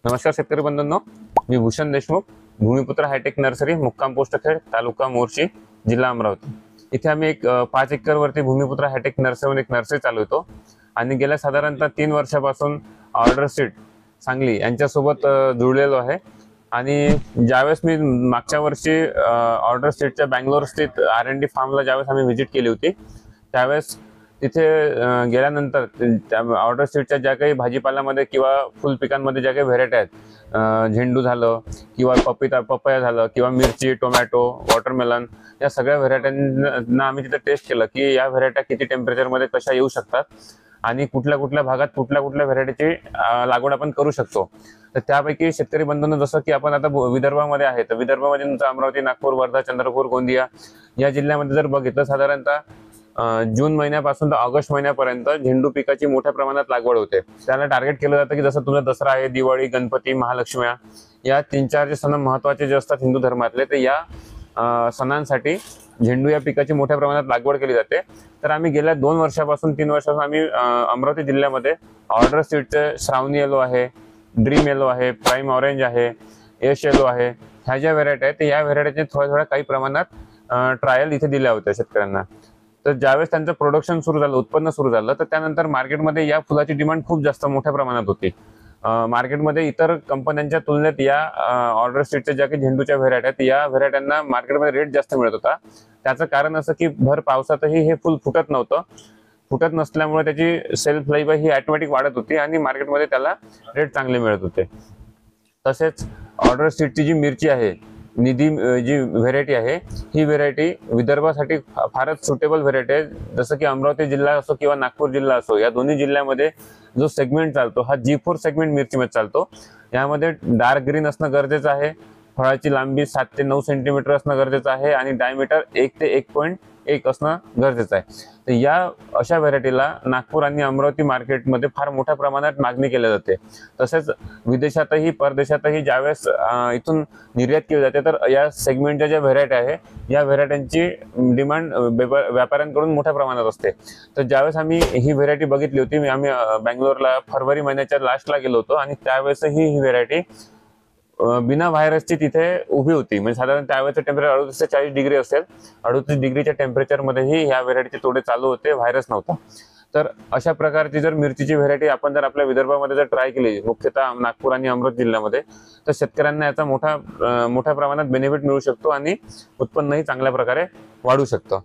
नमस्कार शेतकरी बंधूंनो, मी Bhushan Deshmukh, भूमिपुत्र hi tech nursery, मुक्काम पोस्ट खेड, तालुका मोर्शी, जिल्हा अमरावती। इथे आम्ही एक 5 एकर वरती भूमिपुत्र हायटेक नर्सरीमध्ये एक नर्सरी चालवतो आणि गेल्या साधारणतः 3 वर्षापासून ऑर्डर सीट सांगली यांच्यासोबत जुळलेलो आहे। आणि ज्यावेळेस मी मागच्या वर्षी ऑर्डर सीटच्या बँगलोर स्थित R&D फार्मला ज्यावेळेस आम्ही व्हिजिट केली होती, त्यावेळेस तिथे गेल्यानंतर त्या ऑर्डर सीटच्या ज्या काही भाजीपाल्यामध्ये किंवा फुल पिकांमध्ये ज्या काही व्हेरायटी आहेत, झेंडू झालं किंवा पपया झालं किंवा मिरची, टोमॅटो, वॉटरमेलन, या सगळ्या व्हेरायट्यांना आम्ही तिथे टेस्ट केलं की या व्हेरायट्या किती टेम्परेचरमध्ये कशा येऊ शकतात आणि कुठल्या कुठल्या भागात कुठल्या कुठल्या व्हेरायटीची लागवड आपण करू शकतो। तर त्यापैकी शेतकरी बंधूंनो, जसं की आपण आता विदर्भामध्ये आहे, तर विदर्भामध्ये तुमचं अमरावती, नागपूर, वर्धा, चंद्रपूर, गोंदिया या जिल्ह्यामध्ये जर बघितलं, साधारणतः जून महिन्यापासून तर ऑगस्ट महिन्यापर्यंत झेंडू पिकाची मोठ्या प्रमाणात लागवड होते। त्याला टार्गेट केलं जातं की जसं तुमचा दसरा आहे, दिवाळी, गणपती, महालक्ष्म्या, या 3-4 जे सण महत्त्वाचे जे असतात हिंदू धर्मातले, तर या सणांसाठी झेंडू या पिकाची मोठ्या प्रमाणात लागवड केली जाते। तर आम्ही गेल्या 2 वर्षापासून 3 वर्षापासून आम्ही अमरावती जिल्ह्यामध्ये ऑर्डर सीटचे श्रावणी येलो आहे, ड्रीम येलो आहे, प्राईम ऑरेंज आहे, यश येलो आहे, ह्या ज्या व्हेरायटी आहेत, या व्हेरायटीचे थोड्या काही प्रमाणात ट्रायल इथे दिल्या होत्या शेतकऱ्यांना। तर ज्यावेळेस त्यांचं प्रोडक्शन सुरू झालं, उत्पन्न सुरू झालं, तर त्यानंतर मार्केटमध्ये या फुलाची डिमांड खूप जास्त मोठ्या प्रमाणात होती। मार्केटमध्ये इतर कंपन्यांच्या तुलनेत या ऑर्डर सीटच्या ज्या काही झेंडूच्या व्हेरायटी आहेत, या व्हेरायट्यांना मार्केटमध्ये रेट जास्त मिळत होता। त्याचं कारण असं की भर पावसातही हे फुल फुटत नव्हतं। फुटत नसल्यामुळे त्याची सेल्फ लाईफ ही ऑटोमॅटिक वाढत होती आणि मार्केटमध्ये त्याला रेट चांगले मिळत होते। तसेच ऑर्डर सीटची जी मिरची आहे, निधी जी व्हेरायटी आहे, ही व्हेरायटी विदर्भासाठी फारच सुटेबल व्हेरायटी आहे। जसं की अमरावती जिल्हा असो किंवा नागपूर जिल्हा असो, या दोन्ही जिल्ह्यामध्ये जो सेगमेंट चालतो हा G4 सेगमेंट मिरचीमध्ये चालतो। यामध्ये डार्क ग्रीन असणं गरजेचं आहे, फळाची लांबी 7 ते 9 सेंटीमीटर असणं गरजेचं आहे आणि डायमीटर 1 ते 1.1 असणं गरजेचं आहे। तर या अशा व्हेरायटीला नागपूर आणि अमरावती मार्केटमध्ये फार मोठ्या प्रमाणात मागणी केली जाते। तसेच विदेशातही, परदेशातही ज्यावेळेस इथून निर्यात केली जाते, तर या सेगमेंटच्या ज्या व्हेरायटी आहे, या व्हेरायट्यांची डिमांड व्यापाऱ्यांकडून मोठ्या प्रमाणात असते। तर ज्यावेळेस आम्ही ही व्हेरायटी बघितली होती, आम्ही बँगलोरला फरवरी महिन्याच्या लास्टला गेलो होतो आणि त्यावेळेसही ही व्हेरायटी बिना व्हायरसची तिथे उभी होती। म्हणजे साधारण त्यावेळेचं टेम्परेचर 38 ते 40 डिग्री असेल। 38 डिग्रीच्या टेम्परेचरमध्येही ह्या व्हेरायटीचे तोडे चालू होते, व्हायरस नव्हता। तर अशा प्रकारची जर मिरचीची व्हेरायटी आपण जर आपल्या विदर्भामध्ये जर ट्राय केली, मुख्यतः नागपूर आणि अमरावती जिल्ह्यामध्ये, तर शेतकऱ्यांना याचा मोठ्या प्रमाणात बेनिफिट मिळू शकतो आणि उत्पन्नही चांगल्या प्रकारे वाढू शकतं।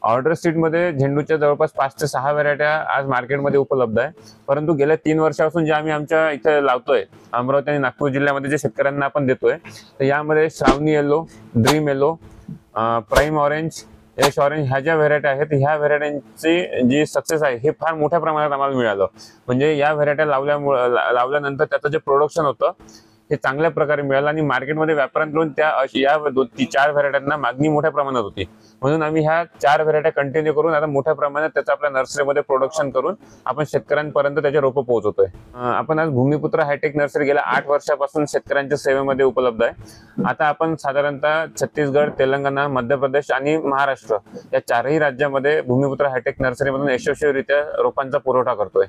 ऑर्डर सीटमध्ये झेंडूच्या जवळपास 5 ते 6 व्हेरायट्या आज मार्केटमध्ये उपलब्ध आहे। परंतु गेल्या 3 वर्षापासून जे आम्ही आमच्या इथे लावतोय, अमरावती आणि नागपूर जिल्ह्यामध्ये जे शेतकऱ्यांना आपण देतोय, तर यामध्ये Shravani yellow, dream yellow, prime orange, Yash orange, ह्या ज्या व्हेरायटी आहेत, ह्या व्हेरायट्यांची जी सक्सेस आहे हे फार मोठ्या प्रमाणात आम्हाला मिळालं। म्हणजे या व्हेरायट्या लावल्यानंतर त्याचं जे प्रोडक्शन होतं हे चांगल्या प्रकारे मिळालं आणि मार्केटमध्ये व्यापाऱ्यांकडून या 2-4 व्हेरायट्यांना मागणी मोठ्या प्रमाणात होती। म्हणून आम्ही ह्या 4 व्हेरायट्या कंटिन्यू करून आता मोठ्या प्रमाणात त्याचं आपल्या नर्सरीमध्ये प्रोडक्शन करून आपण शेतकऱ्यांपर्यंत त्याचे रोपं पोहोचवतोय। आपण आज भूमिपुत्र हायटेक नर्सरी गेल्या 8 वर्षापासून शेतकऱ्यांच्या सेवेमध्ये उपलब्ध आहे। आता आपण साधारणतः छत्तीसगड, तेलंगणा, मध्य प्रदेश आणि महाराष्ट्र या 4ही राज्यामध्ये भूमिपुत्र हायटेक नर्सरीमधून यशस्वीरित्या रोपांचा पुरवठा करतोय।